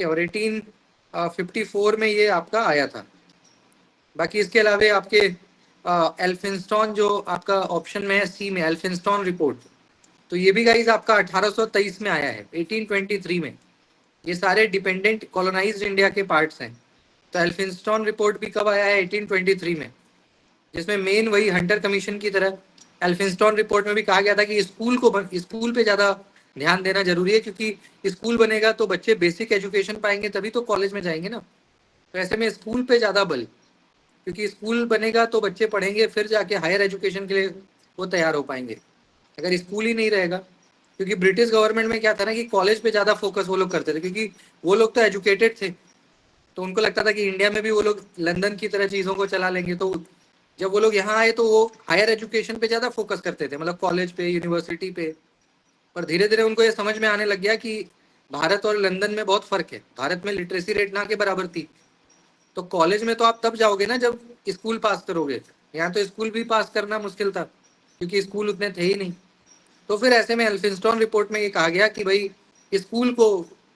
और 1854 में ये आपका आया था। बाकी इसके अलावा आपके एल्फिंस्टन जो आपका ऑप्शन में है सी में, एल्फिंस्टन रिपोर्ट, तो ये भी गाइस आपका 1823 में आया है, 1823 में। ये सारे डिपेंडेंट कॉलोनाइज्ड इंडिया के पार्ट्स हैं। तो एल्फिंस्टन रिपोर्ट भी कब आया है? 1823 में, जिसमें मेन वही हंटर कमीशन की तरह एल्फिंस्टन रिपोर्ट में भी कहा गया था कि स्कूल पे ज़्यादा ध्यान देना जरूरी है, क्योंकि स्कूल बनेगा तो बच्चे बेसिक एजुकेशन पाएंगे, तभी तो कॉलेज में जाएंगे ना। तो ऐसे में स्कूल पे ज़्यादा बल, क्योंकि स्कूल बनेगा तो बच्चे पढ़ेंगे, फिर जाके हायर एजुकेशन के लिए वो तैयार हो पाएंगे। अगर स्कूल ही नहीं रहेगा, क्योंकि ब्रिटिश गवर्नमेंट में क्या था ना कि कॉलेज पे ज़्यादा फोकस वो लोग करते थे, क्योंकि वो लोग तो एजुकेटेड थे, तो उनको लगता था कि इंडिया में भी वो लोग लंदन की तरह चीज़ों को चला लेंगे। तो जब वो लोग यहाँ आए तो वो हायर एजुकेशन पे ज़्यादा फोकस करते थे, मतलब कॉलेज पे, यूनिवर्सिटी पे। पर धीरे धीरे उनको ये समझ में आने लग गया कि भारत और लंदन में बहुत फ़र्क है। भारत में लिटरेसी रेट ना के बराबर थी, तो कॉलेज में तो आप तब जाओगे ना जब स्कूल पास करोगे। यहाँ तो स्कूल भी पास करना मुश्किल था, क्योंकि स्कूल उतने थे ही नहीं। तो फिर ऐसे में एल्फिंस्टन रिपोर्ट में ये कहा गया कि भाई स्कूल को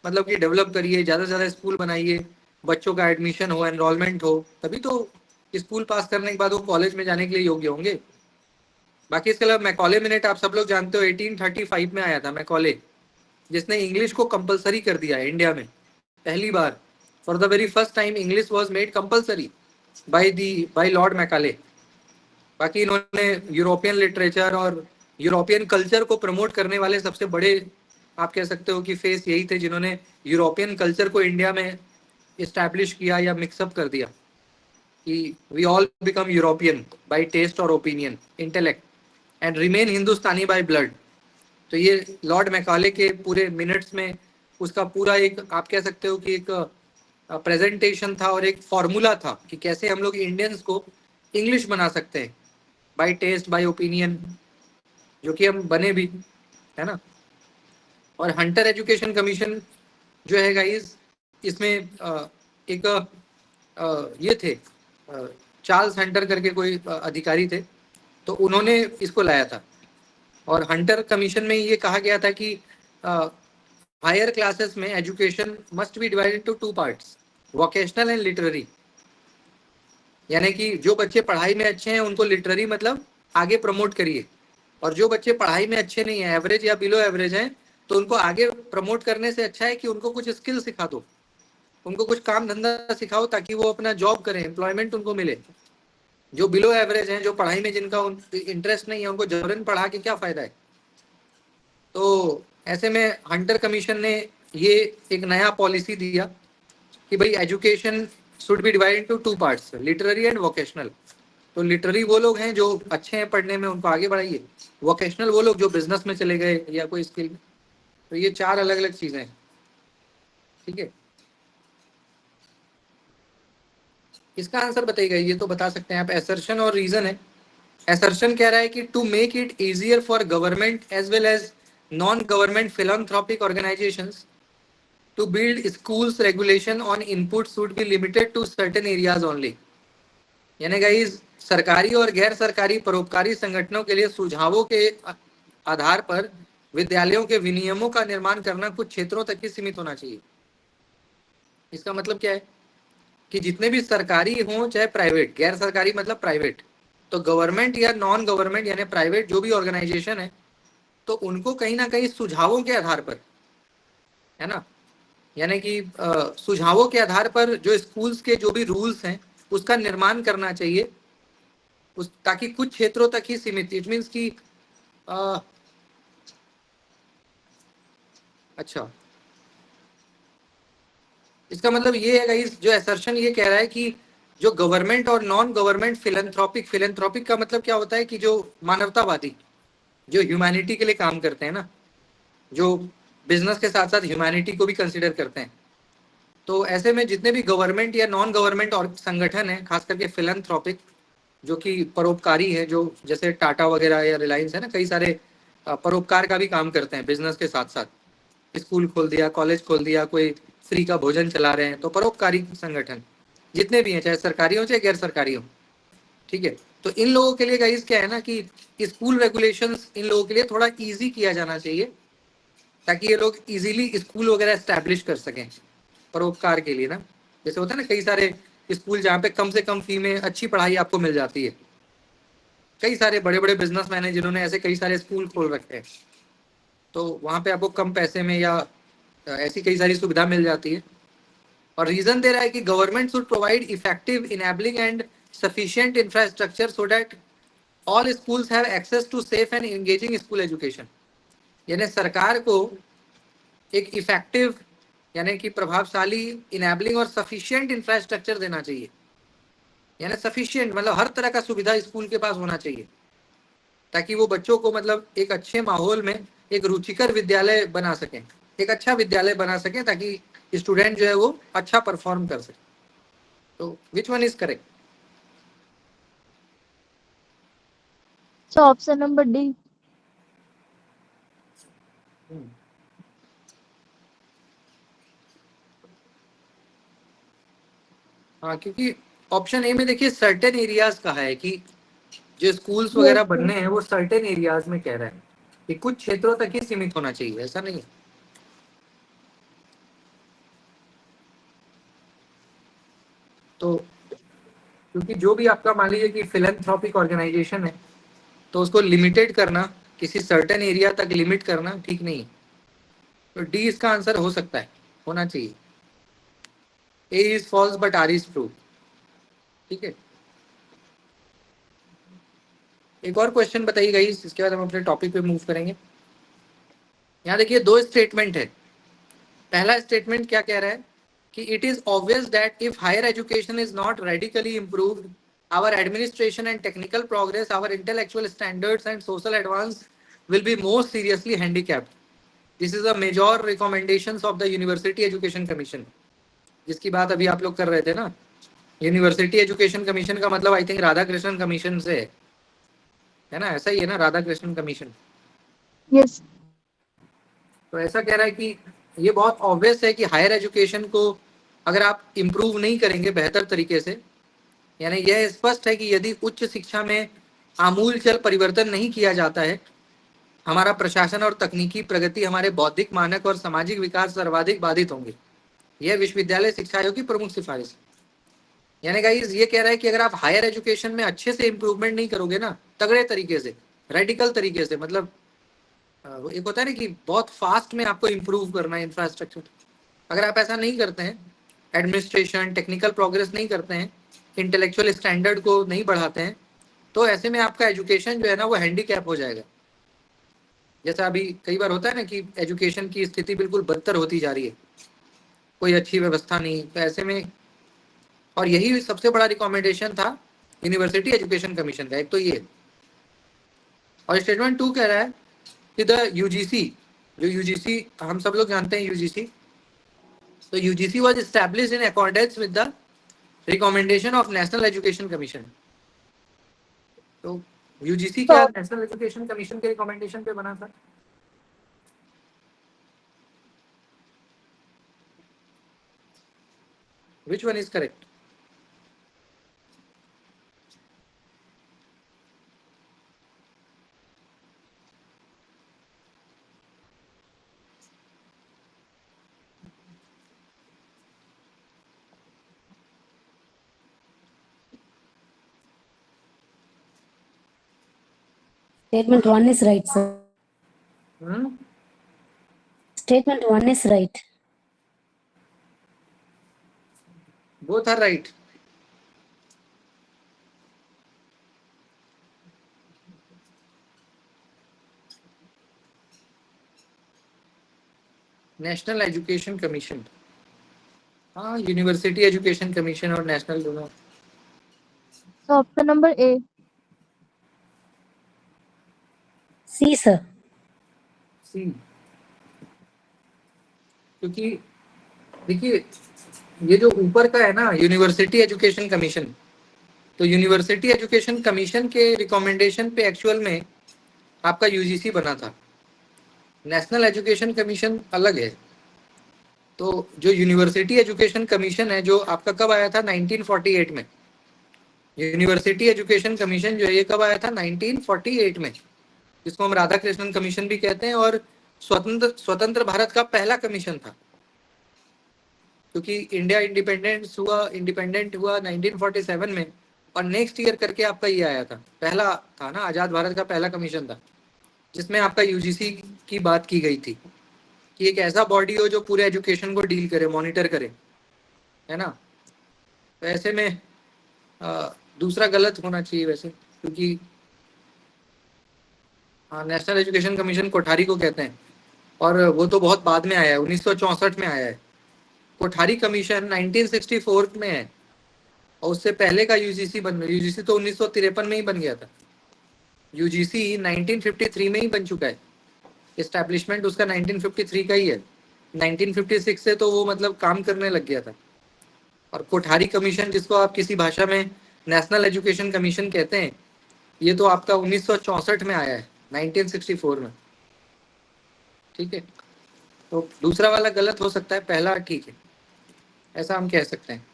मतलब कि डेवलप करिए, ज़्यादा से ज़्यादा स्कूल बनाइए, बच्चों का एडमिशन हो, एनरोलमेंट हो, तभी तो स्कूल पास करने के बाद वो कॉलेज में जाने के लिए योग्य होंगे। बाकी इसके अलावा मैकॉले मिनट आप सब लोग जानते हो, 1835 में आया था मैकॉले, जिसने इंग्लिश को कंपलसरी कर दिया है इंडिया में पहली बार। For the very first time English was made compulsory by Lord Macaulay. बाकी इन्होंने यूरोपियन लिटरेचर और यूरोपियन कल्चर को प्रमोट करने वाले सबसे बड़े, आप कह सकते हो कि फेस यही थे, जिन्होंने यूरोपियन कल्चर को इंडिया में इस्टेब्लिश किया या मिक्सअप कर दिया कि we all become European by taste और opinion, intellect, and remain Hindustani by blood. तो ये लॉर्ड मैकाले के पूरे मिनट्स में उसका पूरा एक, आप कह सकते हो कि एक प्रेजेंटेशन था और एक फॉर्मूला था कि कैसे हम लोग इंडियंस को इंग्लिश बना सकते हैं बाय टेस्ट, बाय ओपिनियन, जो कि हम बने भी, है ना। और हंटर एजुकेशन कमीशन जो है गाइस, इसमें एक ये थे चार्ल्स हंटर करके कोई अधिकारी थे, तो उन्होंने इसको लाया था। और हंटर कमीशन में ये कहा गया था कि हायर क्लासेस में education must be divided to two parts, vocational and literary. यानी कि जो बच्चे पढ़ाई में अच्छे हैं उनको लिटरेरी मतलब आगे प्रमोट करिए, और जो बच्चे पढ़ाई में अच्छे नहीं है, एवरेज या बिलो एवरेज हैं, तो उनको आगे प्रमोट करने से अच्छा है कि उनको कुछ स्किल सिखा दो, उनको कुछ काम धंधा सिखाओ, ताकि वो अपना जॉब करें, एम्प्लॉयमेंट उनको मिले। जो बिलो एवरेज हैं, जो पढ़ाई में जिनका इंटरेस्ट नहीं है, उनको जबरन पढ़ा के क्या फ़ायदा है। तो ऐसे में हंटर कमीशन ने ये एक नया पॉलिसी दिया कि भाई education should be divided into two parts, literary and vocational. तो लिटरेरी वो लोग हैं जो अच्छे हैं पढ़ने में, उनको आगे बढ़ाइए। वोकेशनल वो लोग जो बिजनेस में चले गए या कोई स्किल। तो ये चार अलग अलग चीज़ें हैं, ठीक है। इसका आंसर बताइएगा, ये तो बता सकते हैं आप। एसर्शन और रीजन है। एसर्शन कह रहा है कि to make it easier for government as well as non government philanthropic organisations to build schools regulation on input should be limited to certain areas only। यानी गाइस सरकारी और गैर सरकारी परोपकारी संगठनों के लिए सुझावों के आधार पर विद्यालयों के विनियमों का निर्माण करना कुछ क्षेत्रों तक ही सीमित होना चाहिए। इसका मतलब क्या है कि जितने भी सरकारी हों चाहे प्राइवेट, गैर सरकारी मतलब प्राइवेट, तो गवर्नमेंट या नॉन गवर्नमेंट यानी प्राइवेट जो भी ऑर्गेनाइजेशन है, तो उनको कहीं ना कहीं सुझावों के आधार पर, है ना, यानी कि सुझावों के आधार पर जो स्कूल्स के जो भी रूल्स हैं उसका निर्माण करना चाहिए, उस ताकि कुछ क्षेत्रों तक ही सीमित। इट मीन्स कि अच्छा, इसका मतलब ये है गाइस, जो असर्शन ये कह रहा है कि जो गवर्नमेंट और नॉन गवर्नमेंट फिलैंथ्रोपिक, फिलैंथ्रोपिक का मतलब क्या होता है कि जो मानवतावादी, जो ह्यूमैनिटी के लिए काम करते हैं ना, जो बिजनेस के साथ साथ ह्यूमैनिटी को भी कंसिडर करते हैं। तो ऐसे में जितने भी गवर्नमेंट या नॉन गवर्नमेंट और संगठन हैं, खास करके फिलैंथ्रोपिक, जो कि परोपकारी है, जो जैसे टाटा वगैरह या रिलायंस है ना, कई सारे परोपकार का भी काम करते हैं बिजनेस के साथ साथ। स्कूल खोल दिया, कॉलेज खोल दिया, कोई फ्री का भोजन चला रहे हैं, तो परोपकारी संगठन जितने भी हैं, चाहे सरकारी हो चाहे गैर सरकारी हो, ठीक है। तो इन लोगों के लिए गाइस क्या है ना कि स्कूल रेगुलेशंस इन लोगों के लिए थोड़ा ईजी किया जाना चाहिए, ताकि ये लोग इजीली स्कूल वगैरह एस्टैब्लिश कर सकें। परोपकार के लिए ना, जैसे होता है ना कई सारे स्कूल जहाँ पे कम से कम फी में अच्छी पढ़ाई आपको मिल जाती है, कई सारे बड़े बड़े बिजनेसमैन हैं जिन्होंने ऐसे कई सारे स्कूल खोल रखे हैं, तो वहाँ पे आपको कम पैसे में या ऐसी कई सारी सुविधा मिल जाती है। और रीजन दे रहा है कि government should provide effective enabling and sufficient infrastructure so that all schools have access to safe and engaging school education. यानी सरकार को एक इफेक्टिव यानी कि प्रभावशाली इनेबलिंग और सफिशिएंट इंफ्रास्ट्रक्चर देना चाहिए, यानी सफिशिएंट मतलब हर तरह का सुविधा स्कूल के पास होना चाहिए, ताकि वो बच्चों को मतलब एक अच्छे माहौल में एक रुचिकर विद्यालय बना सकें, एक अच्छा विद्यालय बना सकें, ताकि स्टूडेंट जो है वो अच्छा परफॉर्म कर सके। तो which one is correct? So option number D. हाँ, क्योंकि ऑप्शन ए में देखिए सर्टेन एरियाज कहा है कि जो स्कूल्स Yes, वगैरह sir. बनने हैं वो सर्टेन एरियाज में कह रहा है कि कुछ क्षेत्रों तक ही सीमित होना चाहिए, ऐसा नहीं है। तो क्योंकि जो भी आपका मान लीजिए कि फिलैंथ्रोपिक ऑर्गेनाइजेशन है, तो उसको लिमिटेड करना, किसी सर्टेन एरिया तक लिमिट करना ठीक नहीं है। तो डी इसका आंसर हो सकता है, होना चाहिए। A is false but R is true. ठीक है, एक और क्वेश्चन बताइए गाइस, इसके बाद हम अपने टॉपिक पे मूव करेंगे। यहाँ देखिए दो स्टेटमेंट है। पहला स्टेटमेंट क्या कह रहा है कि it is obvious that if higher education is not radically improved, our administration and technical progress, our intellectual standards and social advance will be most seriously handicapped. This is a major recommendations of the University Education Commission, जिसकी बात अभी आप लोग कर रहे थे ना। University education commission का मतलब I think Radha Krishnan commission से है ना, ऐसा ही है ना, राधा कृष्णन कमीशन। Yes. तो ऐसा कह रहा है कि ये बहुत ऑब्वियस है कि हायर एजुकेशन को अगर आप इम्प्रूव नहीं करेंगे बेहतर तरीके से, यानी यह स्पष्ट है कि यदि उच्च शिक्षा में आमूलचल परिवर्तन नहीं किया जाता है, हमारा प्रशासन और तकनीकी प्रगति, हमारे बौद्धिक मानक और सामाजिक विकास सर्वाधिक बाधित होंगे। यह विश्वविद्यालय शिक्षा आयोग की प्रमुख सिफारिश। यानी गाइस ये कह रहा है कि अगर आप हायर एजुकेशन में अच्छे से इम्प्रूवमेंट नहीं करोगे ना, तगड़े तरीके से, रेडिकल तरीके से, मतलब एक होता है ना कि बहुत फास्ट में आपको इम्प्रूव करना है इंफ्रास्ट्रक्चर, अगर आप ऐसा नहीं करते हैं, एडमिनिस्ट्रेशन टेक्निकल प्रोग्रेस नहीं करते हैं, इंटेलेक्चुअल स्टैंडर्ड को नहीं बढ़ाते हैं, तो ऐसे में आपका एजुकेशन जो है ना वो हैंडीकैप हो जाएगा। जैसा अभी कई बार होता है ना कि एजुकेशन की स्थिति बिल्कुल बदतर होती जा रही है, कोई अच्छी व्यवस्था नहीं, तो ऐसे में, और यही सबसे बड़ा रिकमेंडेशन था यूनिवर्सिटी एजुकेशन कमीशन का, एक तो ये। और स्टेटमेंट 2 कह रहा है कि द यूजीसी, जो यूजीसी हम सब लोग जानते हैं यूजीसी, तो UGC was established in accordance with the recommendation of national education commission. तो यूजीसी क्या नेशनल एजुकेशन कमीशन के रिकमेंडेशन पे बना था? Which one is correct? Statement 1 is right, sir. Statement 1 is right. Both are right. National education commission, हाँ university education commission और national दोनों। So option number A. C, sir. सी, क्योंकि देखिए ये जो ऊपर का है ना यूनिवर्सिटी एजुकेशन कमीशन, तो यूनिवर्सिटी एजुकेशन कमीशन के रिकमेंडेशन पे एक्चुअल में आपका यूजीसी बना था, नेशनल एजुकेशन कमीशन अलग है। तो जो यूनिवर्सिटी एजुकेशन कमीशन है जो आपका कब आया था 1948 में, यूनिवर्सिटी एजुकेशन कमीशन जो है ये कब आया था 1948 में, जिसको हम राधा कृष्णन कमीशन भी कहते हैं, और स्वतंत्र भारत का पहला कमीशन था। क्योंकि इंडिया इंडिपेंडेंट हुआ 1947 में, और नेक्स्ट ईयर करके आपका ये आया था, पहला था ना, आज़ाद भारत का पहला कमीशन था जिसमें आपका यूजीसी की बात की गई थी कि एक ऐसा बॉडी हो जो पूरे एजुकेशन को डील करे, मॉनिटर करे, है ना। तो ऐसे में दूसरा गलत होना चाहिए वैसे, क्योंकि नेशनल एजुकेशन कमीशन कोठारी को कहते हैं, और वो तो बहुत बाद में आया है, 1964 में आया है। कोठारी कमीशन 1964 में है, और उससे पहले का यूजीसी तो 1953 में ही बन गया था। यूजीसी 1953 में ही बन चुका है, एस्टैब्लिशमेंट उसका 1953 का ही है। 1956 से तो वो मतलब काम करने लग गया था। और कोठारी कमीशन, जिसको आप किसी भाषा में नेशनल एजुकेशन कमीशन कहते हैं, ये तो आपका 1964 में आया है, 1964 में। ठीक है, तो दूसरा वाला गलत हो सकता है, पहला ठीक है, ऐसा हम कह सकते हैं।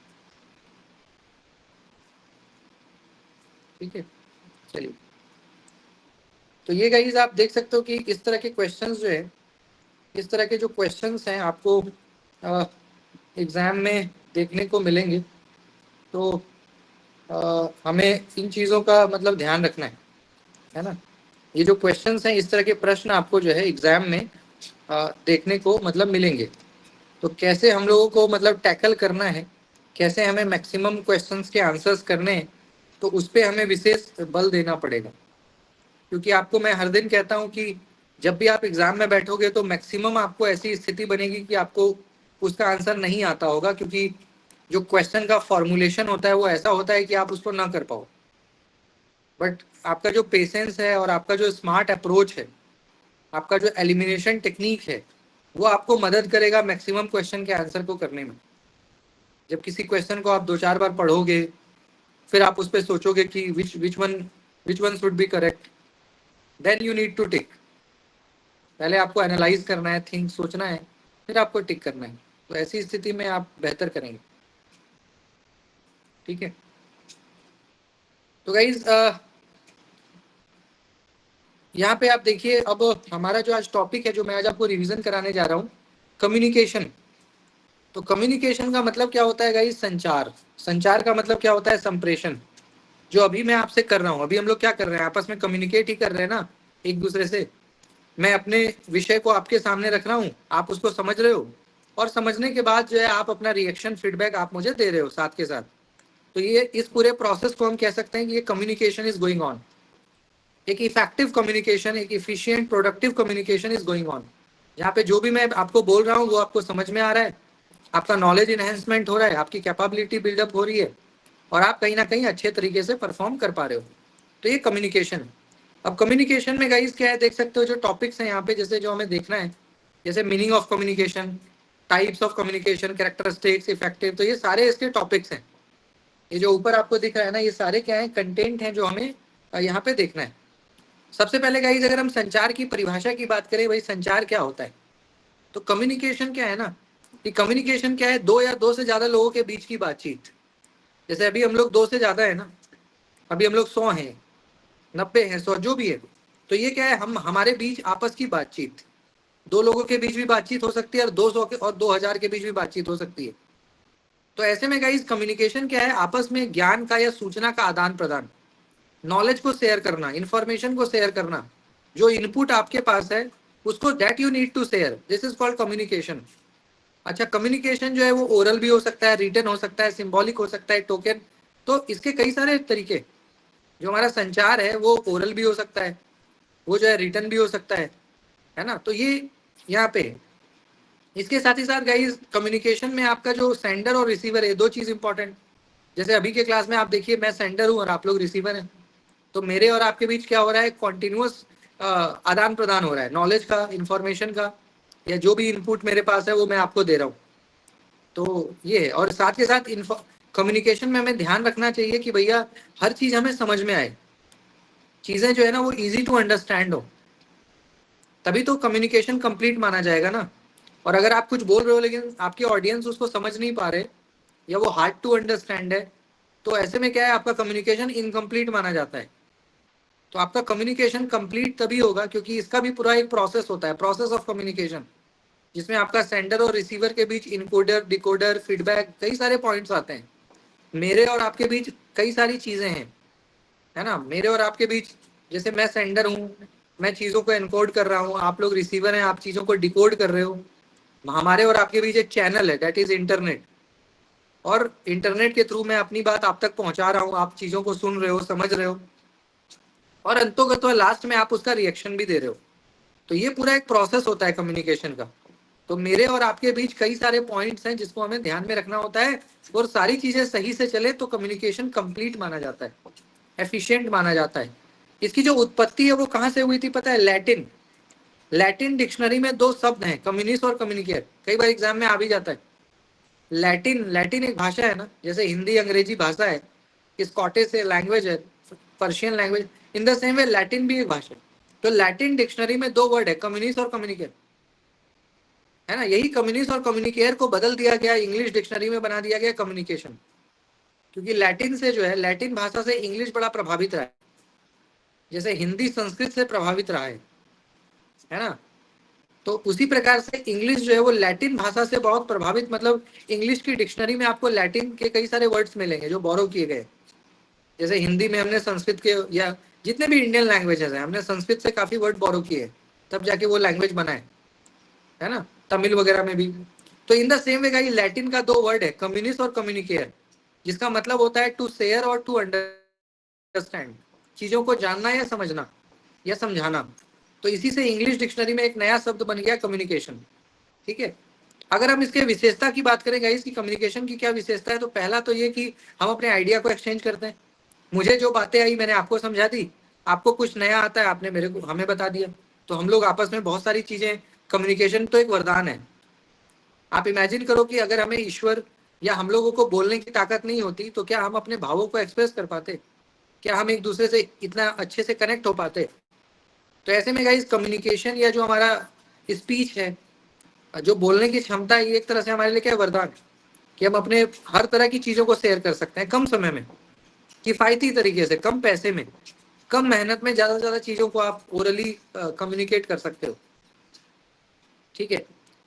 ठीक है, चलिए। तो ये गाइस आप देख सकते हो कि इस तरह के क्वेश्चंस जो है, इस तरह के जो क्वेश्चंस हैं आपको एग्जाम में देखने को मिलेंगे। तो हमें इन चीज़ों का मतलब ध्यान रखना है ना। ये जो क्वेश्चंस हैं, इस तरह के प्रश्न आपको जो है एग्जाम में देखने को मतलब मिलेंगे। तो कैसे हम लोगों को मतलब टैकल करना है, कैसे हमें मैक्सिमम क्वेश्चंस के आंसर्स करने हैं, तो उस पर हमें विशेष बल देना पड़ेगा। क्योंकि आपको मैं हर दिन कहता हूँ कि जब भी आप एग्जाम में बैठोगे तो मैक्सिमम आपको ऐसी स्थिति बनेगी कि आपको उसका आंसर नहीं आता होगा, क्योंकि जो क्वेश्चन का फॉर्मुलेशन होता है वो ऐसा होता है कि आप उसको ना कर पाओ। बट आपका जो पेशेंस है और आपका जो स्मार्ट अप्रोच है, आपका जो एलिमिनेशन टेक्निक है, वो आपको मदद करेगा मैक्सिमम क्वेश्चन के आंसर को करने में। जब किसी क्वेश्चन को आप 2-4 बार पढ़ोगे, फिर आप उस पर सोचोगे कि which one should be correct, then you need to tick. पहले आपको एनालाइज करना है, थिंक, सोचना है, फिर आपको टिक करना है। तो ऐसी स्थिति में आप बेहतर करेंगे। ठीक है, तो गाइज यहाँ पे आप देखिए, अब हमारा जो आज टॉपिक है, जो मैं आज आपको रिवीजन कराने जा रहा हूँ, कम्युनिकेशन। तो कम्युनिकेशन का मतलब क्या होता है गाइज? संचार। संचार का मतलब क्या होता है? संप्रेषण। जो अभी मैं आपसे कर रहा हूँ, अभी हम लोग क्या कर रहे हैं, आपस में कम्युनिकेट ही कर रहे हैं ना एक दूसरे से। मैं अपने विषय को आपके सामने रख रहा हूँ, आप उसको समझ रहे हो, और समझने के बाद जो है आप अपना रिएक्शन, फीडबैक आप मुझे दे रहे हो साथ के साथ। तो ये इस पूरे प्रोसेस को हम कह सकते हैं कि ये कम्युनिकेशन इज गोइंग ऑन। एक इफेक्टिव कम्युनिकेशन, एक efficient productive communication is going on, जहाँ पे जो भी मैं आपको बोल रहा हूँ वो आपको समझ में आ रहा है, आपका नॉलेज इनहेंसमेंट हो रहा है, आपकी कैपेबिलिटी बिल्डअप हो रही है, और आप कहीं ना कहीं अच्छे तरीके से परफॉर्म कर पा रहे हो। तो ये कम्युनिकेशन। अब कम्युनिकेशन में गाइस क्या है, देख सकते हो जो टॉपिक्स हैं यहाँ पे, जैसे जो हमें देखना है, जैसे meaning of communication, types of communication, characteristics, effective, तो ये सारे इसके टॉपिक्स हैं। ये जो ऊपर आपको दिख रहा है ना, ये सारे क्या है, कंटेंट हैं जो हमें यहाँ पे देखना है। सबसे पहले गाइस अगर हम संचार की परिभाषा की बात करें, भाई संचार क्या होता है, तो कम्युनिकेशन क्या है ना, कि कम्युनिकेशन क्या है, दो या दो से ज्यादा लोगों के बीच की बातचीत। जैसे अभी हम लोग 2 से ज्यादा है ना, अभी हम लोग 100 हैं, 90 हैं, 100 जो भी है, तो ये क्या है, हम हमारे बीच आपस की बातचीत। 2 लोगों के बीच भी बातचीत हो सकती है, और 200 के और 2000 के बीच भी बातचीत हो सकती है। तो ऐसे में गाइस कम्युनिकेशन क्या है, आपस में ज्ञान का या सूचना का आदान प्रदान, नॉलेज को शेयर करना, इंफॉर्मेशन को शेयर करना, जो इनपुट आपके पास है उसको that you need to share, this is called communication. अच्छा, कम्युनिकेशन जो है वो ओरल भी हो सकता है, रिटन हो सकता है, सिंबॉलिक हो सकता है, टोकन, तो इसके कई सारे तरीके। जो हमारा संचार है वो ओरल भी हो सकता है, वो जो है रिटन भी हो सकता है ना। तो ये यहाँ पे इसके साथ ही साथ गाइस कम्युनिकेशन में आपका जो सेंडर और रिसीवर है, 2 चीज इंपॉर्टेंट। जैसे अभी के क्लास में आप देखिए, मैं सेंडर हूँ और आप लोग रिसीवर हैं, तो मेरे और आपके बीच क्या हो रहा है, कॉन्टिन्यूअस आदान प्रदान हो रहा है, नॉलेज का, इंफॉर्मेशन का, या जो भी इनपुट मेरे पास है वो मैं आपको दे रहा हूँ। तो ये है, और साथ के साथ कम्युनिकेशन में हमें ध्यान रखना चाहिए कि भैया हर चीज हमें समझ में आए, चीजें जो है ना वो इजी टू अंडरस्टैंड हो, तभी तो कम्युनिकेशन कंप्लीट माना जाएगा ना। और अगर आप कुछ बोल रहे हो लेकिन आपके ऑडियंस उसको समझ नहीं पा रहे, या वो हार्ड टू अंडरस्टैंड है, तो ऐसे में क्या है, आपका कम्युनिकेशन इनकम्प्लीट माना जाता है। तो आपका कम्युनिकेशन कंप्लीट तभी होगा, क्योंकि इसका भी पूरा एक प्रोसेस होता है, प्रोसेस ऑफ कम्युनिकेशन। जिसमें आपका सेंडर और रिसीवर के बीच इनकोडर, डिकोडर, फीडबैक, कई सारे पॉइंट्स आते हैं। मेरे और आपके बीच कई सारी चीजें हैं, है ना। मेरे और आपके बीच, जैसे मैं सेंडर हूँ, मैं चीजों को एनकोड कर रहा हूँ, आप लोग रिसीवर हैं, आप चीजों को डिकोड कर रहे हो। हमारे और आपके बीच एक चैनल है, दैट इज इंटरनेट, और इंटरनेट के थ्रू मैं अपनी बात आप तक पहुंचा रहा हूँ, आप चीजों को सुन रहे हो, समझ रहे हो, और अंतोगत्वा लास्ट में आप उसका रिएक्शन भी दे रहे हो। तो ये पूरा एक प्रोसेस होता है कम्युनिकेशन का। तो मेरे और आपके बीच कई सारे पॉइंट्स हैं जिसको हमें ध्यान में रखना होता है, और सारी चीजें सही से चले तो कम्युनिकेशन कंप्लीट माना जाता है, एफिशिएंट माना जाता है। इसकी जो उत्पत्ति है वो कहाँ से हुई थी पता है? लैटिन। लैटिन डिक्शनरी में दो शब्द हैं, कम्युनिस्ट और कम्युनिकेट, कई बार एग्जाम में आ भी जाता है। लैटिन, लैटिन एक भाषा है ना, जैसे हिंदी अंग्रेजी भाषा है, स्कॉटिश लैंग्वेज है, Persian language, in the same way Latin भी एक भाषा है। तो लैटिन डिक्शनरी में दो वर्ड है, कम्युनिस्ट और कम्युनिकेट, है ना। यही कम्युनिस्ट और कम्युनिकेयर को बदल दिया गया, इंग्लिश डिक्शनरी में बना दिया गया कम्युनिकेशन, क्योंकि लैटिन से जो है, लैटिन भाषा से इंग्लिश बड़ा प्रभावित रहा है, जैसे हिंदी संस्कृत से प्रभावित रहा है ना। तो उसी प्रकार से इंग्लिश जो है वो लैटिन भाषा से बहुत प्रभावित, मतलब इंग्लिश की डिक्शनरी में आपको लैटिन के कई सारे वर्ड्स मिलेंगे जो बोरो किए गए। जैसे हिंदी में हमने संस्कृत के, या जितने भी इंडियन लैंग्वेजेस हैं, हमने संस्कृत से काफी वर्ड बोरो किए, तब जाके वो लैंग्वेज बना है ना, तमिल वगैरह में भी। तो in the same way guys, Latin का दो वर्ड है, कम्युनिस्ट और कम्युनिकेयर, जिसका मतलब होता है टू शेयर और टू अंडरस्टैंड, चीजों को जानना या समझना या समझाना। तो इसी से इंग्लिश डिक्शनरी में एक नया शब्द बन गया कम्युनिकेशन, ठीक है। अगर हम इसके विशेषता की बात करें गाइस, कि कम्युनिकेशन की क्या विशेषता है, तो पहला तो ये कि हम अपने आइडिया को एक्सचेंज करते हैं। मुझे जो बातें आई मैंने आपको समझा दी, आपको कुछ नया आता है आपने मेरे को, हमें बता दिया, तो हम लोग आपस में बहुत सारी चीजें, कम्युनिकेशन तो एक वरदान है। आप इमेजिन करो कि अगर हमें ईश्वर या हम लोगों को बोलने की ताकत नहीं होती, तो क्या हम अपने भावों को एक्सप्रेस कर पाते? क्या हम एक दूसरे से इतना अच्छे से कनेक्ट हो पाते? तो ऐसे में गाइस, कम्युनिकेशन या जो हमारा स्पीच है, जो बोलने की क्षमता है, ये एक तरह से हमारे लिए क्या वरदान, कि हम अपने हर तरह की चीजों को शेयर कर सकते हैं कम समय में, किफायती तरीके से, कम पैसे में, कम मेहनत में, ज्यादा से ज्यादा चीजों को आप ओरली कम्युनिकेट कर सकते हो, ठीक है।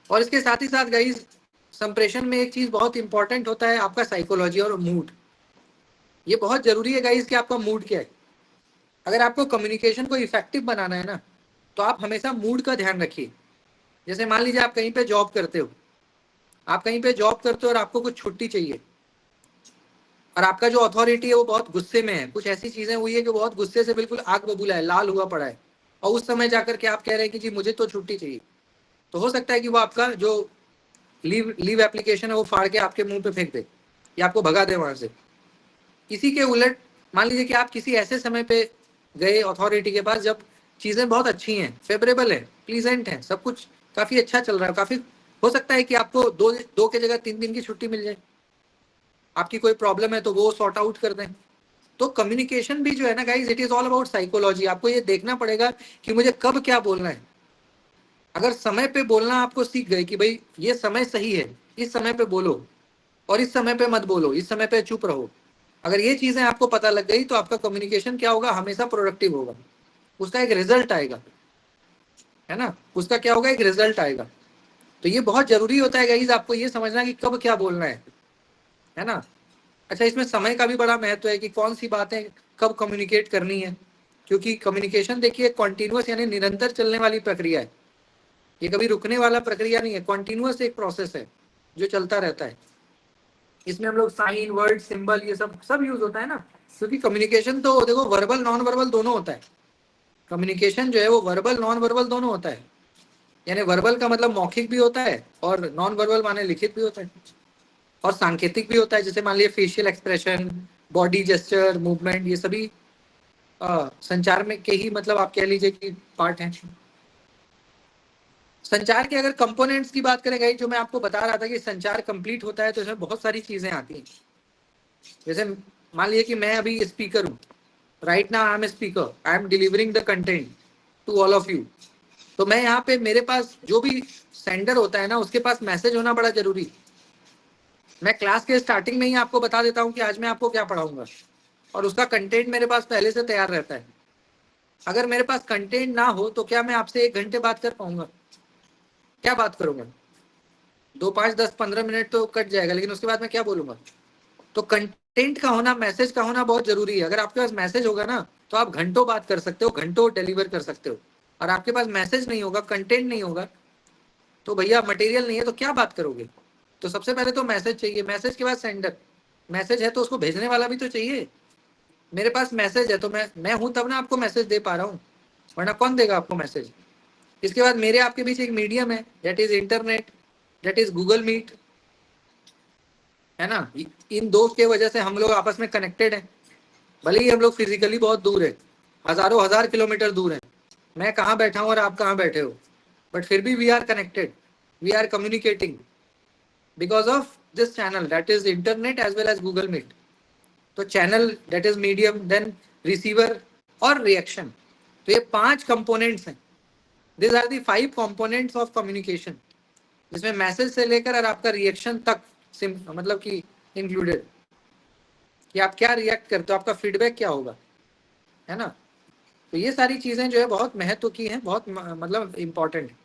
और इसके साथ ही साथ गाइस, संप्रेषण में एक चीज बहुत इंपॉर्टेंट होता है, आपका साइकोलॉजी और मूड। ये बहुत जरूरी है गाइस कि आपका मूड क्या है। अगर आपको कम्युनिकेशन को इफेक्टिव बनाना है ना, तो आप हमेशा मूड का ध्यान रखिए। जैसे मान लीजिए आप कहीं पे जॉब करते हो, आप कहीं पे जॉब करते हो और आपको कुछ छुट्टी चाहिए, और आपका जो अथॉरिटी है वो बहुत गुस्से में है, कुछ ऐसी चीजें हुई है कि बहुत गुस्से से बिल्कुल आग बबूला है, लाल हुआ पड़ा है, और उस समय जाकर के आप कह रहे हैं कि जी मुझे तो छुट्टी चाहिए, तो हो सकता है कि वो आपका जो लीव एप्लीकेशन है वो फाड़ के आपके मुंह पे फेंक दे, या आपको भगा दे वहां से। इसी के उलट मान लीजिए कि आप किसी ऐसे समय पे गए अथॉरिटी के पास जब चीजें बहुत अच्छी हैं, फेवरेबल है, प्लीजेंट है, सब कुछ काफी अच्छा चल रहा है, काफी हो सकता है कि आपको दो के जगह 3 दिन की छुट्टी मिल जाए, आपकी कोई प्रॉब्लम है तो वो सॉर्ट आउट कर दें। तो कम्युनिकेशन भी जो है ना guys, it is all about psychology. आपको ये देखना पड़ेगा कि मुझे कब क्या बोलना है। अगर समय पे बोलना आपको सीख गए कि भाई ये समय सही है, इस समय पे बोलो, और इस समय पे मत बोलो, इस समय पे चुप रहो, अगर ये चीजें आपको पता लग गई, तो आपका कम्युनिकेशन क्या होगा, हमेशा प्रोडक्टिव होगा, उसका एक रिजल्ट आएगा, है ना, उसका क्या होगा, एक रिजल्ट आएगा। तो ये बहुत जरूरी होता है गाइस, आपको ये समझना कि कब क्या बोलना है ना। अच्छा, इसमें समय का भी बड़ा महत्व है कि कौन सी बातें कब कम्युनिकेट करनी है, क्योंकि कम्युनिकेशन देखिए कॉन्टिन्यूअस यानी निरंतर चलने वाली प्रक्रिया है, ये कभी रुकने वाला प्रक्रिया नहीं है, कॉन्टिन्यूअस एक प्रोसेस है जो चलता रहता है। इसमें हम लोग साइन, वर्ड, सिंबल, ये सब यूज होता है ना, क्योंकि कम्युनिकेशन तो देखो वर्बल नॉन वर्बल दोनों होता है। कम्युनिकेशन जो है वो वर्बल नॉन वर्बल दोनों होता है, यानी वर्बल का मतलब मौखिक भी होता है, और नॉन वर्बल माने लिखित भी होता है, और सांकेतिक भी होता है, जैसे मान लीजिए facial expression, body gesture, movement, ये सभी संचार में के ही मतलब आप कह लीजिए कि पार्ट हैं। संचार के अगर कंपोनेंट्स की बात करें गाइस, जो मैं आपको बता रहा था कि संचार कंप्लीट होता है तो इसमें बहुत सारी चीजें आती हैं। जैसे मान लीजिए कि मैं अभी स्पीकर हूँ, right now I am a speaker, I am delivering the content to all of you. तो मैं यहाँ पे, मेरे पास जो भी सेंडर होता है ना, उसके पास मैसेज होना बड़ा जरूरी। मैं क्लास के स्टार्टिंग में ही आपको बता देता हूँ कि आज मैं आपको क्या पढ़ाऊंगा, और उसका कंटेंट मेरे पास पहले से तैयार रहता है। अगर मेरे पास कंटेंट ना हो तो क्या मैं आपसे 1 घंटे बात कर पाऊंगा? क्या बात करूंगा? 2 5 10 15 मिनट तो कट जाएगा, लेकिन उसके बाद मैं क्या बोलूंगा। तो कंटेंट का होना, मैसेज का होना बहुत जरूरी है। अगर आपके पास मैसेज होगा ना तो आप घंटों बात कर सकते हो, घंटों डिलीवर कर सकते हो। और आपके पास मैसेज नहीं होगा, कंटेंट नहीं होगा, तो भैया मटेरियल नहीं है तो क्या बात करोगे। तो सबसे पहले तो मैसेज चाहिए, मैसेज के बाद सेंडर। मैसेज है तो उसको भेजने वाला भी तो चाहिए। मेरे पास मैसेज है तो मैं हूं तब ना आपको मैसेज दे पा रहा हूँ, वरना कौन देगा आपको मैसेज। इसके बाद मेरे आपके बीच एक मीडियम है, that is internet, that is Google Meet, है ना। इन दो के वजह से हम लोग आपस में कनेक्टेड हैं। भले ही हम लोग फिजिकली बहुत दूर है, हजारों हजार किलोमीटर दूर है, मैं कहाँ बैठा हूँ और आप कहाँ बैठे हो, बट फिर भी we are connected, we are communicating because of this channel, that is internet as well as Google Meet. तो channel, that is medium, then receiver और रिएक्शन। तो ये 5 कंपोनेंट्स हैं। This are the 5 components of communication, जिसमें message से लेकर और आपका रिएक्शन तक मतलब कि इंक्लूडेड, कि आप क्या रिएक्ट करते हो, आपका फीडबैक क्या होगा, है ना। तो ये सारी चीजें जो है बहुत महत्व की हैं, बहुत मतलब इंपॉर्टेंट है।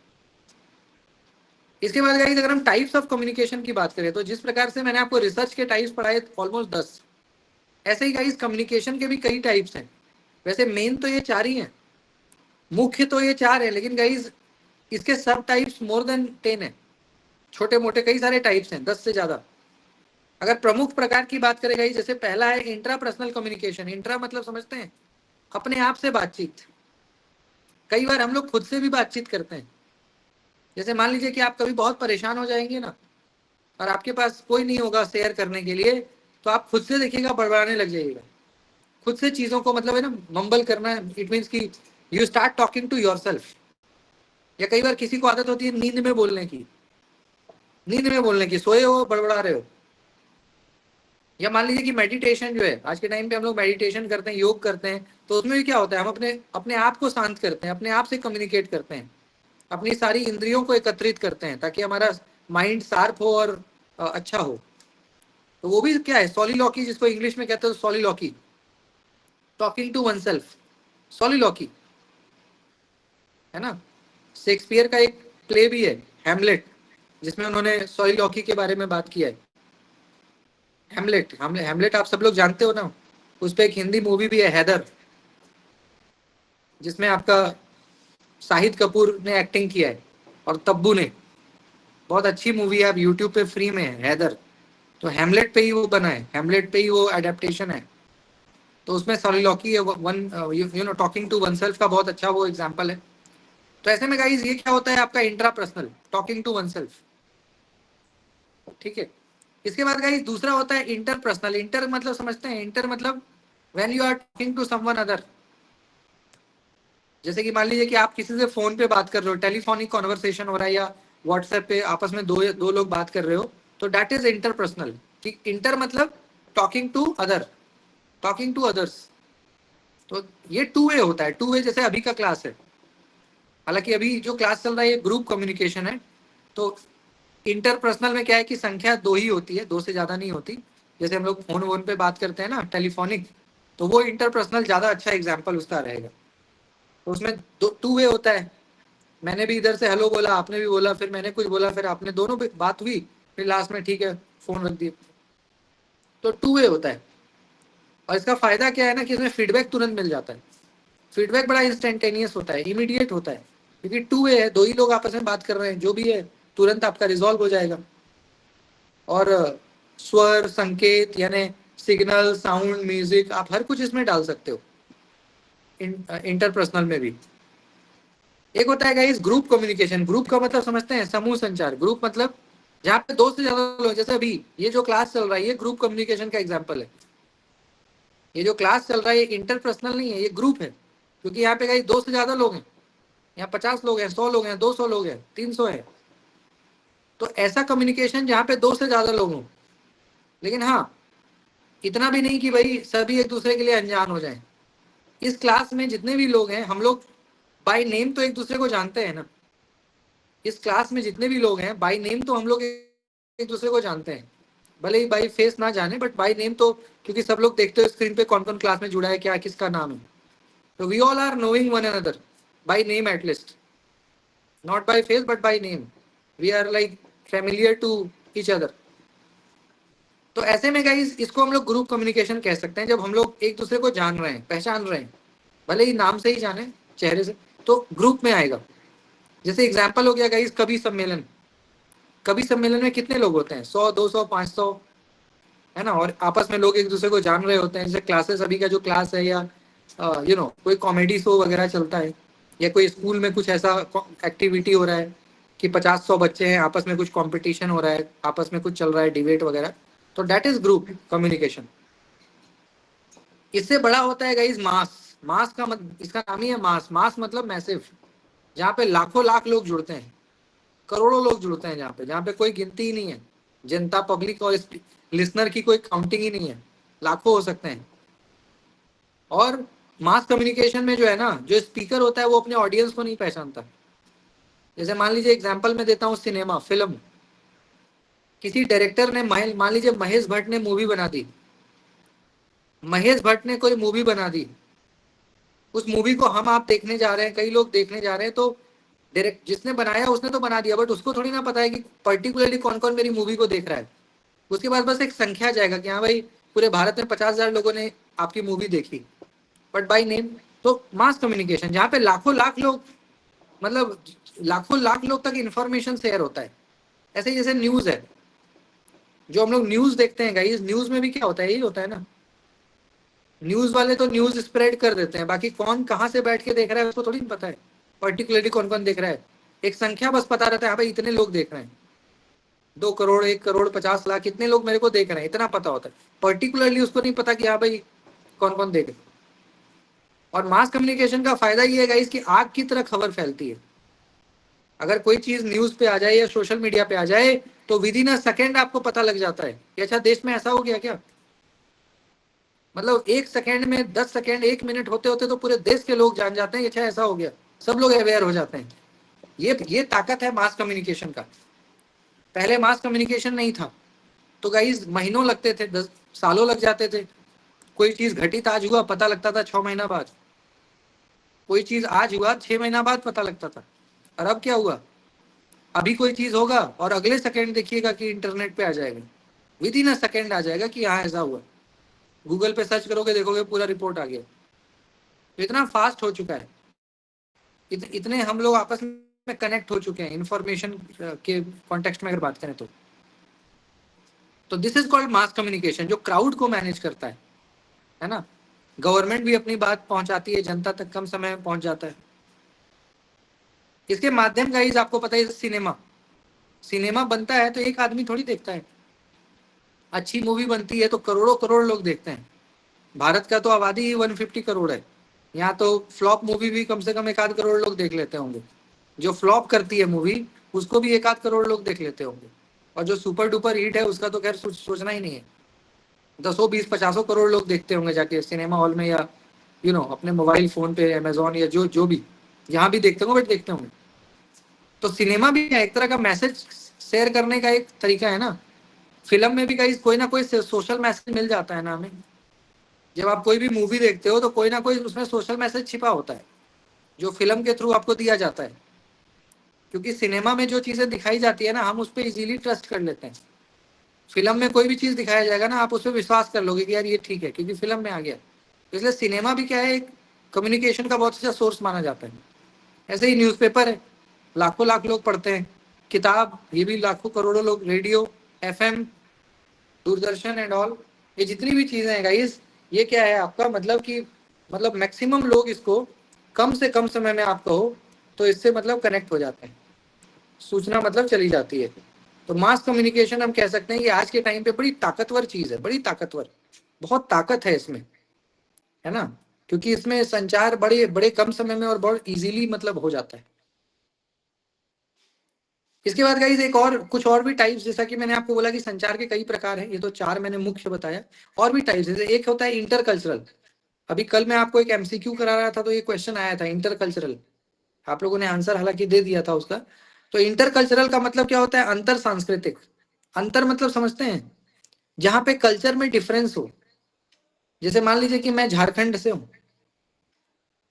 इसके बाद गाइस अगर हम टाइप्स ऑफ कम्युनिकेशन की बात करें, तो जिस प्रकार से मैंने आपको रिसर्च के टाइप्स पढ़ाए ऑलमोस्ट 10, ऐसे ही गाइस कम्युनिकेशन के भी कई टाइप्स हैं। वैसे मेन तो ये 4 ही हैं, मुख्य तो ये 4 है, लेकिन गाइस इसके सब टाइप्स मोर देन 10 है, छोटे मोटे कई सारे टाइप्स हैं, 10 से ज्यादा। अगर प्रमुख प्रकार की बात करें गाइस, जैसे पहला है इंट्रा पर्सनल कम्युनिकेशन। इंट्रा मतलब समझते हैं, अपने आप से बातचीत। कई बार हम लोग खुद से भी बातचीत करते हैं। जैसे मान लीजिए कि आप कभी बहुत परेशान हो जाएंगे ना, और आपके पास कोई नहीं होगा शेयर करने के लिए, तो आप खुद से देखिएगा बड़बड़ाने लग जाइएगा, खुद से चीजों को मतलब है ना मम्बल करना। इट मीन्स कि you start talking to yourself. या कई बार किसी को आदत होती है नींद में बोलने की, नींद में बोलने की, सोए हो बड़बड़ा रहे हो। या मान लीजिए कि मेडिटेशन जो है, आज के टाइम पे हम लोग मेडिटेशन करते हैं, योग करते हैं, तो उसमें भी क्या होता है, हम अपने अपने आप को शांत करते हैं, अपने आप से कम्युनिकेट करते हैं, अपनी सारी इंद्रियों को एकत्रित करते हैं ताकि हमारा माइंड शार्प हो और अच्छा हो। तो वो भी क्या है, सॉलिलॉकी, जिसको इंग्लिश में कहते हैं सॉलिलॉकी, टॉकिंग टू वन सेल्फ, सॉलिलॉकी, है ना। शेक्सपियर का एक प्ले भी है हैमलेट, जिसमें उन्होंने सॉलिलॉकी के बारे में बात किया है। हैमलेट, हैमलेट आप सब लोग जानते हो ना। उस पर एक हिंदी मूवी भी है हैदर, जिसमें आपका शाहिद कपूर ने एक्टिंग किया है और तब्बू ने। बहुत अच्छी मूवी है, आप यूट्यूब पे फ्री में है हैदर। तो हैमलेट पे ही वो बना है, हैमलेट पे ही वो एडेप्टेशन है। तो उसमें soliloquy one you know talking to oneself का बहुत अच्छा वो एग्जांपल है। तो ऐसे में गाइस ये क्या होता है, आपका intrapersonal talking to oneself, ठीक है। इसके बाद गाइस दूसरा होता है इंटरपर्सनल। इंटर मतलब समझते हैं, इंटर मतलब when you are talking to someone other. जैसे कि मान लीजिए कि आप किसी से फोन पे बात कर रहे हो, टेलीफोनिक कॉन्वर्सेशन हो रहा है, या व्हाट्सएप पे आपस में दो लोग बात कर रहे हो, तो दैट इज इंटरपर्सनल। ठीक, इंटर मतलब talking to other, talking to others. तो ये 2 वे होता है, 2 वे जैसे अभी का क्लास है। हालांकि अभी जो क्लास चल रहा है ये ग्रुप कम्युनिकेशन है। तो इंटरपर्सनल में क्या है कि संख्या 2 ही होती है, 2 से ज्यादा नहीं होती। जैसे हम लोग फोन वोन पे बात करते हैं ना टेलीफोनिक, तो वो इंटरपर्सनल ज्यादा अच्छा एग्जाम्पल उसका रहेगा। तो उसमें 2 वे होता है, मैंने भी इधर से हेलो बोला, आपने भी बोला, फिर मैंने कुछ बोला, फिर आपने, दोनों बात हुई, फिर लास्ट में ठीक है फोन रख दिया। तो 2 वे होता है। और इसका फायदा क्या है ना कि इसमें फीडबैक तुरंत मिल जाता है। फीडबैक बड़ा इंस्टेंटेनियस होता है, इमीडिएट होता है, क्योंकि 2 वे है, 2 ही लोग आपस में बात कर रहे हैं, जो भी है तुरंत आपका रिजॉल्व हो जाएगा। और स्वर, संकेत, यानी सिग्नल, साउंड, म्यूजिक, आप हर कुछ इसमें डाल सकते हो इंटरपर्सनल में भी। एक होता है गाइस ग्रुप कम्युनिकेशन। ग्रुप का मतलब समझते हैं, समूह संचार। ग्रुप मतलब जहाँ पे 2 से ज्यादा लोग, जैसे अभी ये जो क्लास चल रहा है ये ग्रुप कम्युनिकेशन का एग्जाम्पल है। ये जो क्लास चल रहा है ये इंटरपर्सनल नहीं है, ये ग्रुप है, क्योंकि यहाँ पे गाइस 2 से ज्यादा लोग हैं। यहाँ 50 लोग हैं, 100 लोग हैं, 200 लोग हैं, 300 है। तो ऐसा कम्युनिकेशन जहाँ पे 2 से ज्यादा लोग हों, लेकिन हाँ इतना भी नहीं कि भाई सभी एक दूसरे के लिए अनजान हो जाएं। इस क्लास में जितने भी लोग हैं, हम लोग बाय नेम तो एक दूसरे को जानते हैं ना। इस क्लास में जितने भी लोग हैं बाय नेम तो हम लोग एक दूसरे को जानते हैं, भले ही बाय फेस ना जाने, बट बाय नेम तो, क्योंकि सब लोग देखते हो स्क्रीन पे कौन कौन क्लास में जुड़ा है, क्या किसका नाम है। तो we all are knowing one another by name at least, not by face but by name. We are like familiar to each other. तो ऐसे में गाइस इसको हम लोग ग्रुप कम्युनिकेशन कह सकते हैं, जब हम लोग एक दूसरे को जान रहे हैं, पहचान रहे हैं, भले ही नाम से ही जाने, चेहरे से, तो ग्रुप में आएगा. जैसे एग्जाम्पल हो गया गाइस कवि सम्मेलन. कवि सम्मेलन में कितने लोग होते हैं? 100, 200, 500, है ना. और आपस में लोग एक दूसरे को जान रहे होते हैं. जैसे क्लासेस, अभी का जो क्लास है, या कोई कॉमेडी शो वगैरह चलता है, या कोई स्कूल में कुछ ऐसा एक्टिविटी हो रहा है कि 50-100 बच्चे हैं, आपस में कुछ कंपटीशन हो रहा है, आपस में कुछ चल रहा है, डिबेट वगैरह, तो दैट इज ग्रुप कम्युनिकेशन. इससे बड़ा होता है गाइस मास. मास का इसका नाम ही है मास. मास मतलब मैसिव, जहाँ पे लाखों लाख लोग जुड़ते हैं, करोड़ों लोग जुड़ते हैं, जहाँ पे कोई गिनती ही नहीं है. जनता, पब्लिक और लिसनर की कोई काउंटिंग ही नहीं है, लाखों हो सकते हैं. और मास कम्युनिकेशन में जो है ना, जो स्पीकर होता है वो अपने ऑडियंस को नहीं पहचानता. जैसे मान लीजिए एग्जांपल में देता हूँ, सिनेमा, फिल्म. किसी डायरेक्टर ने, मान लीजिए महेश भट्ट ने मूवी बना दी. महेश भट्ट ने कोई मूवी बना दी, उस मूवी को हम आप देखने जा रहे हैं, कई लोग देखने जा रहे हैं, तो डायरेक्ट जिसने बनाया उसने तो बना दिया, बट उसको थोड़ी ना पता है कि पर्टिकुलरली कौन कौन मेरी मूवी को देख रहा है. उसके बाद बस एक संख्या जाएगा कि हाँ भाई पूरे भारत में 50,000 लोगों ने आपकी मूवी देखी, बट बाय नेम. तो मास कम्युनिकेशन, जहाँ पे लाखों लाख लोग, मतलब लाखों लाख लोग तक इंफॉर्मेशन शेयर होता है. ऐसे जैसे न्यूज है, जो हम लोग न्यूज देखते हैं गाइस, न्यूज में भी क्या होता है, यही होता है ना. न्यूज वाले तो न्यूज स्प्रेड कर देते हैं, बाकी कौन कहाँ से बैठ के देख रहा है उसको थोड़ी पता है पर्टिकुलरली कौन कौन देख रहा है. एक संख्या बस पता रहता है, हाँ भाई इतने लोग देख रहे हैं, 2 करोड़, 1 करोड़ 50 लाख, इतने लोग मेरे को देख रहे हैं, इतना पता होता है. पर्टिकुलरली उसको नहीं पता कि हाँ भाई कौन कौन देख रहे. और मास कम्युनिकेशन का फायदा ये है गाइस कि आग की तरह खबर फैलती है. अगर कोई चीज न्यूज पे आ जाए या सोशल मीडिया पे आ जाए, तो विद इन अ सेकेंड आपको पता लग जाता है कि अच्छा देश में ऐसा हो गया क्या. मतलब 1 सेकेंड में, 10 सेकेंड, 1 मिनट होते होते तो पूरे देश के लोग जान जाते हैं कि अच्छा ऐसा हो गया, सब लोग अवेयर हो जाते हैं. ये ताकत है मास कम्युनिकेशन का. पहले मास कम्युनिकेशन नहीं था तो गाइस महीनों लगते थे, 10 सालों लग जाते थे. कोई चीज घटित आज हुआ, पता लगता था 6 महीना बाद. कोई चीज आज हुआ, 6 महीना बाद पता लगता था. और अब क्या हुआ, अभी कोई चीज होगा और अगले सेकेंड देखिएगा कि इंटरनेट पे आ जाएगा, विद इन अ सेकेंड आ जाएगा कि हाँ ऐसा हुआ. गूगल पे सर्च करोगे, देखोगे पूरा रिपोर्ट आ गया. तो इतना फास्ट हो चुका है, इतने हम लोग आपस में कनेक्ट हो चुके हैं इंफॉर्मेशन के कॉन्टेक्स्ट में अगर बात करें तो this is called mass communication, जो क्राउड को मैनेज करता है ना. गवर्नमेंट भी अपनी बात पहुंचाती है, जनता तक कम समय में पहुंच जाता है. इसके माध्यम गाइस आपको पता है, सिनेमा बनता है तो एक आदमी थोड़ी देखता है. अच्छी मूवी बनती है तो करोड़ों करोड़ लोग देखते हैं. भारत का तो आबादी ही 150 करोड़ है. यहाँ तो फ्लॉप मूवी भी कम से कम 1 आध करोड़ लोग देख लेते होंगे. जो फ्लॉप करती है मूवी उसको भी 1 आध करोड़ लोग देख लेते होंगे. और जो सुपर डुपर हिट है उसका तो खैर सोचना ही नहीं है. 10, 20, 50 करोड़ लोग देखते होंगे जाके सिनेमा हॉल में, या अपने मोबाइल फोन पे, अमेजोन या जो भी जहाँ भी देखते होंगे, बट देखते होंगे. तो सिनेमा भी एक तरह का मैसेज शेयर करने का एक तरीका है ना. फिल्म में भी कोई ना कोई सोशल मैसेज मिल जाता है ना हमें. जब आप कोई भी मूवी देखते हो तो कोई ना कोई उसमें सोशल मैसेज छिपा होता है, जो फिल्म के थ्रू आपको दिया जाता है. क्योंकि सिनेमा में जो चीजें दिखाई जाती है ना, हम उस पर इजीली ट्रस्ट कर लेते हैं. फिल्म में कोई भी चीज दिखाया जाएगा ना, आप उस पर विश्वास कर लोगे कि यार ये ठीक है, क्योंकि फिल्म में आ गया. इसलिए सिनेमा भी क्या है, एक कम्युनिकेशन का बहुत अच्छा सोर्स माना जाता है. ऐसे ही न्यूज़पेपर है, लाखों लाख लोग पढ़ते हैं. किताब, ये भी लाखों करोड़ों लोग. Radio, FM, Doordarshan and all, ये जितनी भी चीजें हैं गाइस, ये क्या है आपका, मतलब मैक्सिमम लोग इसको कम से कम समय में आप कहो तो इससे मतलब कनेक्ट हो जाते हैं, सूचना मतलब चली जाती है. तो मास कम्युनिकेशन हम कह सकते हैं कि आज के टाइम पे बड़ी ताकतवर चीज है, बड़ी ताकतवर, बहुत ताकत है इसमें, है ना. क्योंकि इसमें संचार बड़े बड़े कम समय में और बहुत इजीली मतलब हो जाता है. इसके बाद गाइस एक और कुछ और भी टाइप्स, जैसा कि मैंने आपको बोला कि संचार के कई प्रकार हैं, ये तो 4 मैंने मुख्य बताया. और भी टाइप्स, जैसे एक होता है इंटरकल्चरल. अभी कल मैं आपको एक MCQ करा रहा था तो ये क्वेश्चन आया था इंटरकल्चरल, आप लोगों ने आंसर हालांकि दे दिया था उसका. तो इंटरकल्चरल का मतलब क्या होता है, अंतर सांस्कृतिक. अंतर मतलब समझते हैं, जहां पे कल्चर में डिफरेंस हो. जैसे मान लीजिए कि मैं झारखंड से हूँ,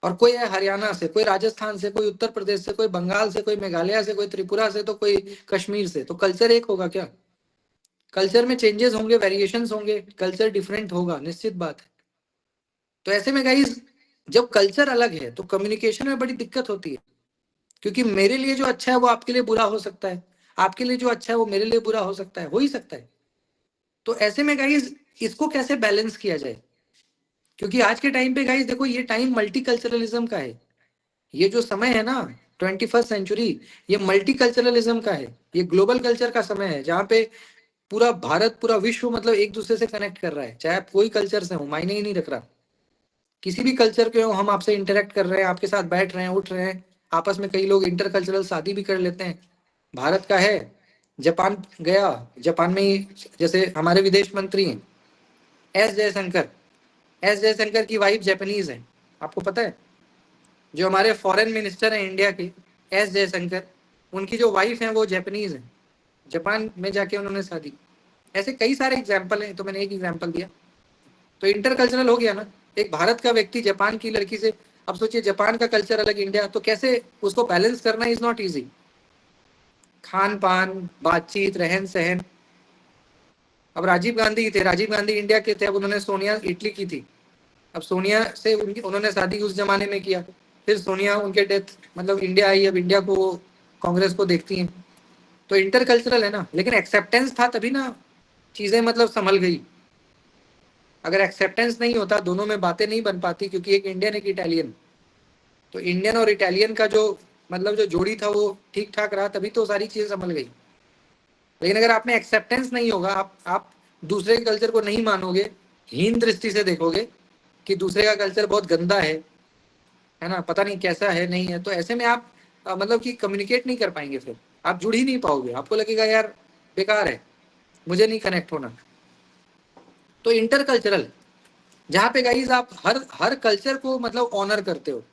और कोई है हरियाणा से, कोई राजस्थान से, कोई उत्तर प्रदेश से, कोई बंगाल से, कोई मेघालय से, कोई त्रिपुरा से, तो कोई कश्मीर से, तो कल्चर एक होगा क्या? कल्चर में चेंजेस होंगे, वेरिएशंस होंगे, कल्चर डिफरेंट होगा, निश्चित बात है। तो ऐसे में गाइस जब कल्चर अलग है तो कम्युनिकेशन में बड़ी दिक्कत होती है, क्योंकि मेरे लिए जो अच्छा है वो आपके लिए बुरा हो सकता है, आपके लिए जो अच्छा है वो मेरे लिए बुरा हो सकता है, हो ही सकता है। तो ऐसे में गाइस इसको कैसे बैलेंस किया जाए? क्योंकि आज के टाइम पे गाइस देखो, ये टाइम मल्टीकल्चरलिज्म का है। ये जो समय है ना 21st सेंचुरी, ये मल्टीकल्चरलिज्म का है, ये ग्लोबल कल्चर का समय है, जहाँ पे पूरा भारत, पूरा विश्व मतलब एक दूसरे से कनेक्ट कर रहा है, चाहे आप कोई कल्चर से हो, मायने ही नहीं रख रहा। किसी भी कल्चर के हो, हम आपसे इंटरेक्ट कर रहे हैं, आपके साथ बैठ रहे हैं, उठ रहे हैं, आपस में कई लोग इंटरकल्चरल शादी भी कर लेते हैं। भारत का है, जापान गया, जापान में ही जैसे हमारे विदेश मंत्री हैं एस जयशंकर, एस जयशंकर की वाइफ जापानीज है, आपको पता है? जो हमारे फॉरेन मिनिस्टर हैं इंडिया के एस जयशंकर, उनकी जो वाइफ है वो जापानीज है, जापान में जाके उन्होंने शादी। ऐसे कई सारे एग्जाम्पल हैं, तो मैंने एक एग्जाम्पल दिया। तो इंटरकल्चरल हो गया ना, एक भारत का व्यक्ति जापान की लड़की से, अब सोचिए जापान का कल्चर अलग, इंडिया, तो कैसे उसको बैलेंस करना इज नॉट इजी। खान पान, बातचीत, रहन सहन। अब राजीव गांधी थे, राजीव गांधी इंडिया के थे, अब उन्होंने सोनिया इटली की थी, अब सोनिया से उन्होंने शादी उस जमाने में किया, फिर सोनिया उनके डेथ मतलब इंडिया आई, अब इंडिया को कांग्रेस को देखती हैं। तो इंटरकल्चरल है ना, लेकिन एक्सेप्टेंस था तभी ना चीजें मतलब संभल गई। अगर एक्सेप्टेंस नहीं होता, दोनों में बातें नहीं बन पाती, क्योंकि एक इंडियन एक इटालियन, तो इंडियन और इटालियन का जो मतलब जो जोड़ी था वो ठीक ठाक रहा, तभी तो सारी चीजें संभल गई। लेकिन अगर आप में एक्सेप्टेंस नहीं होगा, आप दूसरे के कल्चर को नहीं मानोगे, हीन दृष्टि से देखोगे कि दूसरे का कल्चर बहुत गंदा है ना, पता नहीं कैसा है, नहीं है, तो ऐसे में आप मतलब कि कम्युनिकेट नहीं कर पाएंगे, फिर आप जुड़ ही नहीं पाओगे, आपको लगेगा यार बेकार है, मुझे नहीं कनेक्ट होना। तो इंटरकल्चरल, जहाँ पे गाइज आप हर कल्चर को मतलब ऑनर करते हो,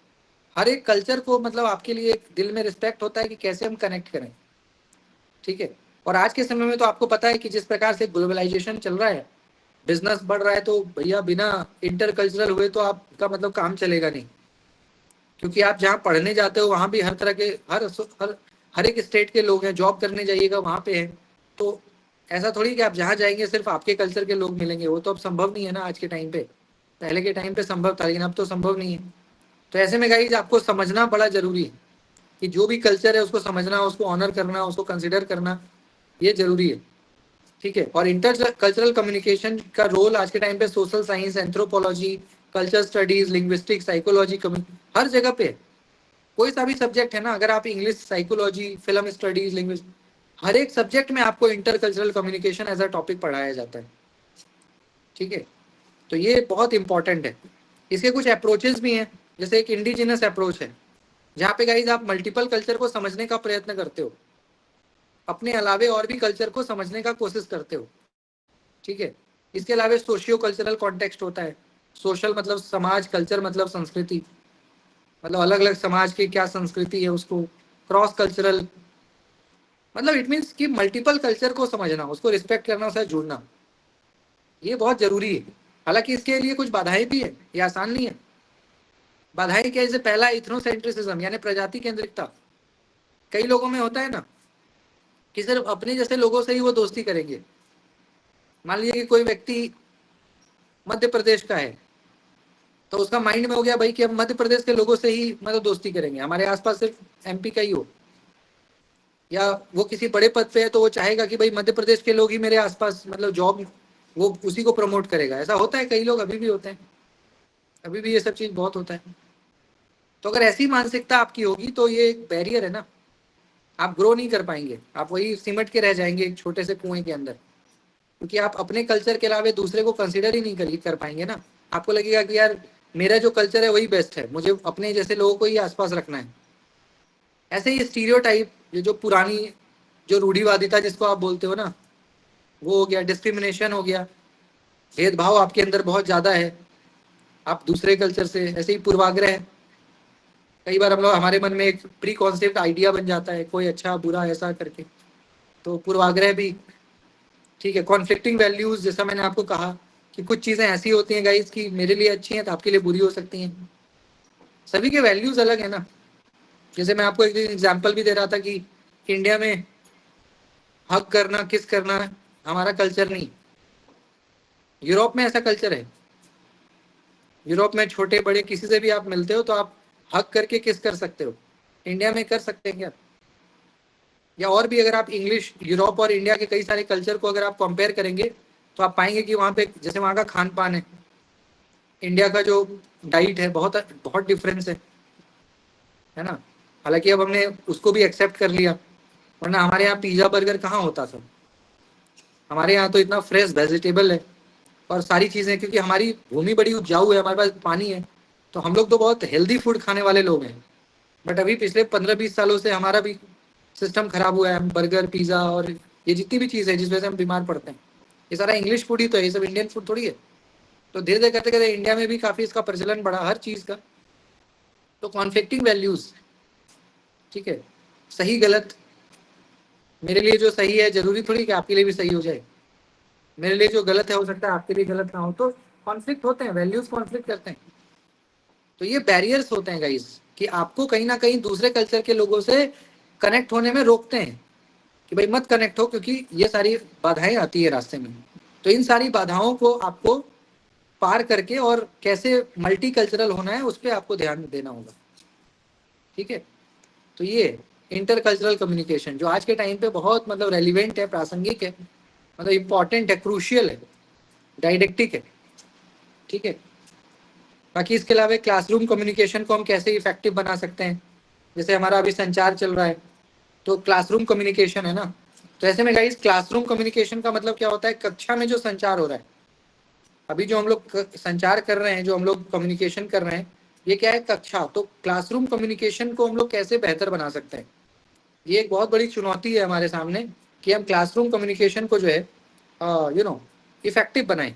हर एक कल्चर को मतलब आपके लिए एक दिल में रिस्पेक्ट होता है कि कैसे हम कनेक्ट करें, ठीक है। और आज के समय में तो आपको पता है कि जिस प्रकार से ग्लोबलाइजेशन चल रहा है, बिजनेस बढ़ रहा है, तो भैया बिना इंटरकल्चरल हुए तो आपका मतलब काम चलेगा नहीं। क्योंकि आप जहाँ पढ़ने जाते हो वहाँ भी हर तरह के हर एक स्टेट के लोग हैं, जॉब करने जाइएगा वहाँ पे है, तो ऐसा थोड़ी कि आप जहाँ जाएंगे सिर्फ आपके कल्चर के लोग मिलेंगे, वो तो अब संभव नहीं है ना आज के टाइम पे। पहले के टाइम पे संभव था, लेकिन अब तो संभव नहीं है। तो ऐसे में गाइज आपको समझना बड़ा जरूरी है कि जो भी कल्चर है उसको समझना, उसको ऑनर करना, उसको कंसिडर करना, ये जरूरी है, ठीक है। और इंटर कल्चरल कम्युनिकेशन का रोल आज के टाइम पे social science, anthropology, culture studies, linguistics, psychology, हर जगह पे कोई सा भी सब्जेक्ट है ना, अगर आप English, psychology, film studies, linguist, हर एक सब्जेक्ट में आपको intercultural communication as a topic पढ़ाया जाता है, ठीक है। तो ये बहुत इंपॉर्टेंट है। इसके कुछ अप्रोचेस भी हैं, जैसे एक इंडिजिनस अप्रोच है, जहाँ पे गाइज आप मल्टीपल कल्चर को समझने का प्रयत्न करते हो, अपने अलावे और भी कल्चर को समझने का कोशिश करते हो, ठीक है। इसके अलावा सोशियो कल्चरल कॉन्टेक्स्ट होता है, सोशल मतलब समाज, कल्चर मतलब संस्कृति, मतलब अलग अलग समाज की क्या संस्कृति है उसको, क्रॉस कल्चरल मतलब इट मीन्स कि मल्टीपल कल्चर को समझना, उसको रिस्पेक्ट करना, उससे जुड़ना, ये बहुत जरूरी है। हालांकि इसके लिए कुछ बाधाएं भी है, ये आसान नहीं है। बाधाएं क्या? जैसे पहला इथनोसेंट्रिसिज्म यानी प्रजाति केंद्रिकता, कई लोगों में होता है ना कि सिर्फ अपने जैसे लोगों से ही वो दोस्ती करेंगे। मान लीजिए कि कोई व्यक्ति मध्य प्रदेश का है, तो उसका माइंड में हो गया भाई कि हम मध्य प्रदेश के लोगों से ही मतलब दोस्ती करेंगे, हमारे आसपास सिर्फ एमपी का ही हो, या वो किसी बड़े पद पे है तो वो चाहेगा कि भाई मध्य प्रदेश के लोग ही मेरे आसपास मतलब जॉब, वो उसी को प्रमोट करेगा। ऐसा होता है, कई लोग अभी भी होते हैं, अभी भी ये सब चीज बहुत होता है। तो अगर ऐसी मानसिकता आपकी होगी तो ये एक बैरियर है ना, आप ग्रो नहीं कर पाएंगे, आप वही सिमट के रह जाएंगे एक छोटे से कुएं के अंदर, क्योंकि आप अपने कल्चर के अलावा दूसरे को कंसिडर ही नहीं कर पाएंगे ना। आपको लगेगा कि यार मेरा जो कल्चर है वही बेस्ट है, मुझे अपने जैसे लोगों को ही आसपास रखना है। ऐसे ही स्टीरियोटाइप, ये जो पुरानी जो रूढ़िवादिता जिसको आप बोलते हो ना, वो हो गया, डिस्क्रिमिनेशन हो गया, भेदभाव आपके अंदर बहुत ज्यादा है आप दूसरे कल्चर से। ऐसे ही पूर्वाग्रह, कई बार हम लोग, हमारे मन में एक प्री कॉन्सेप्ट आइडिया बन जाता है कोई अच्छा बुरा ऐसा करके, तो पूर्वाग्रह भी, ठीक है। कॉन्फ्लिक्टिंग वैल्यूज, जैसा मैंने आपको कहा कि कुछ चीजें ऐसी होती हैं गाइस कि मेरे लिए अच्छी हैं तो आपके लिए बुरी हो सकती हैं, सभी के वैल्यूज अलग है ना। जैसे मैं आपको एक एग्जांपल भी दे रहा था कि इंडिया में हक करना, किस करना हमारा कल्चर नहीं, यूरोप में ऐसा कल्चर है। यूरोप में छोटे बड़े किसी से भी आप मिलते हो तो आप हक करके किस कर सकते हो, इंडिया में कर सकते हैं क्या? या और भी अगर आप इंग्लिश, यूरोप और इंडिया के कई सारे कल्चर को अगर आप कंपेयर करेंगे तो आप पाएंगे कि वहाँ पे जैसे वहाँ का खान पान है, इंडिया का जो डाइट है बहुत बहुत डिफरेंस है ना। हालांकि अब हमने उसको भी एक्सेप्ट कर लिया, वरना हमारे यहाँ पिज्जा बर्गर कहाँ होता था। हमारे यहाँ तो इतना फ्रेश वेजिटेबल है और सारी चीज़ें, क्योंकि हमारी भूमि बड़ी उपजाऊ है, हमारे पास पानी है, तो हम लोग तो बहुत हेल्दी फूड खाने वाले लोग हैं। बट अभी पिछले 15-20 सालों से हमारा भी सिस्टम खराब हुआ है। बर्गर, पिज़्ज़ा और ये जितनी भी चीज़ है जिस वजह से हम बीमार पड़ते हैं, ये सारा इंग्लिश फूड ही तो है, ये सब इंडियन फूड थोड़ी है। तो धीरे धीरे करते करते इंडिया में भी काफ़ी इसका प्रचलन बढ़ा हर चीज़ का। तो कॉन्फ्लिक्टिंग वैल्यूज़, ठीक है, सही गलत, मेरे लिए जो सही है जरूरी थोड़ी कि आपके लिए भी सही हो जाए, मेरे लिए जो गलत है हो सकता है आपके लिए गलत ना हो। तो कॉन्फ्लिक्ट होते हैं, वैल्यूज कॉन्फ्लिक्ट करते हैं। तो ये बैरियर्स होते हैं गाइस कि आपको कहीं ना कहीं दूसरे कल्चर के लोगों से कनेक्ट होने में रोकते हैं कि भाई मत कनेक्ट हो, क्योंकि ये सारी बाधाएं आती है रास्ते में। तो इन सारी बाधाओं को आपको पार करके और कैसे मल्टी कल्चरल होना है उस पर आपको ध्यान देना होगा, ठीक है। तो ये इंटरकल्चरल कम्युनिकेशन जो आज के टाइम पे बहुत मतलब रेलिवेंट है, प्रासंगिक है, मतलब इम्पॉर्टेंट है, क्रूशियल है, डायडेक्टिक है, ठीक है। बाकी इसके अलावा क्लासरूम कम्युनिकेशन को हम कैसे इफेक्टिव बना सकते हैं, जैसे हमारा अभी संचार चल रहा है तो क्लासरूम कम्युनिकेशन है ना। तो ऐसे में गाइस क्लासरूम कम्युनिकेशन का मतलब क्या होता है, कक्षा में जो संचार हो रहा है, अभी जो हम लोग संचार कर रहे हैं, जो हम लोग कम्युनिकेशन कर रहे हैं, ये क्या है, कक्षा। तो क्लासरूम कम्युनिकेशन को हम लोग कैसे बेहतर बना सकते हैं, ये एक बहुत बड़ी चुनौती है हमारे सामने कि हम क्लासरूम कम्युनिकेशन को जो है इफेक्टिव बनाएं।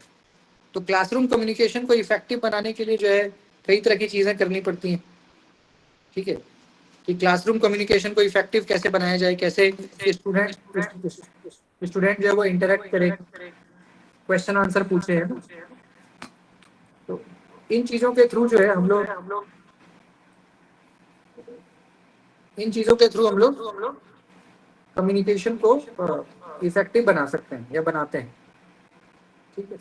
तो क्लासरूम कम्युनिकेशन को इफेक्टिव बनाने के लिए जो है कई तरह की चीज़ें करनी पड़ती हैं, ठीक है। कि क्लासरूम कम्युनिकेशन को इफेक्टिव कैसे बनाया जाए, कैसे स्टूडेंट जो है वो इंटरेक्ट करे, क्वेश्चन आंसर पूछे, है ना। तो इन चीज़ों के थ्रू जो है हम लोग कम्युनिकेशन को इफेक्टिव बना सकते हैं या बनाते हैं, ठीक है।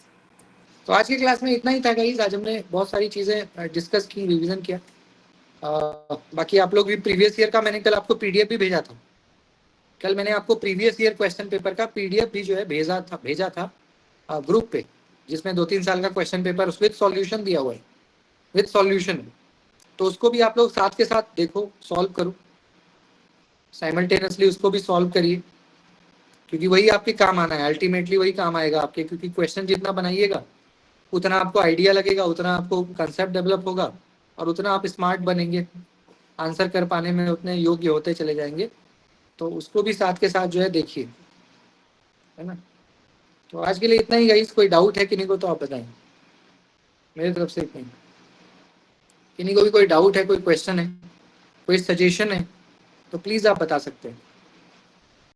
तो आज की क्लास में इतना ही था गाइस। आज हमने बहुत सारी चीज़ें डिस्कस की, रिवीजन किया। बाकी आप लोग भी प्रीवियस ईयर का मैंने कल आपको पीडीएफ भी भेजा था। कल मैंने आपको प्रीवियस ईयर क्वेश्चन पेपर का पीडीएफ भी जो है भेजा था ग्रुप पे, जिसमें 2-3 साल का क्वेश्चन पेपर विद सॉल्यूशन दिया हुआ है, विद सॉल्यूशन। तो उसको भी आप लोग साथ के साथ देखो, सॉल्व करो, साइमल्टेनियसली उसको भी सॉल्व करिए, क्योंकि वही आपके काम आना है, अल्टीमेटली वही काम आएगा आपके। क्योंकि क्वेश्चन जितना बनाइएगा उतना आपको आइडिया लगेगा, उतना आपको कंसेप्ट डेवलप होगा और उतना आप स्मार्ट बनेंगे, आंसर कर पाने में उतने योग्य होते चले जाएंगे। तो उसको भी साथ के साथ जो है देखिए, है ना। तो आज के लिए इतना ही गाइस। कोई डाउट है किन्हीं को तो आप बताएं, मेरी तरफ से इतना ही। किन्हीं को भी कोई डाउट है, कोई क्वेश्चन है, कोई सजेशन है तो प्लीज़ आप बता सकते हैं।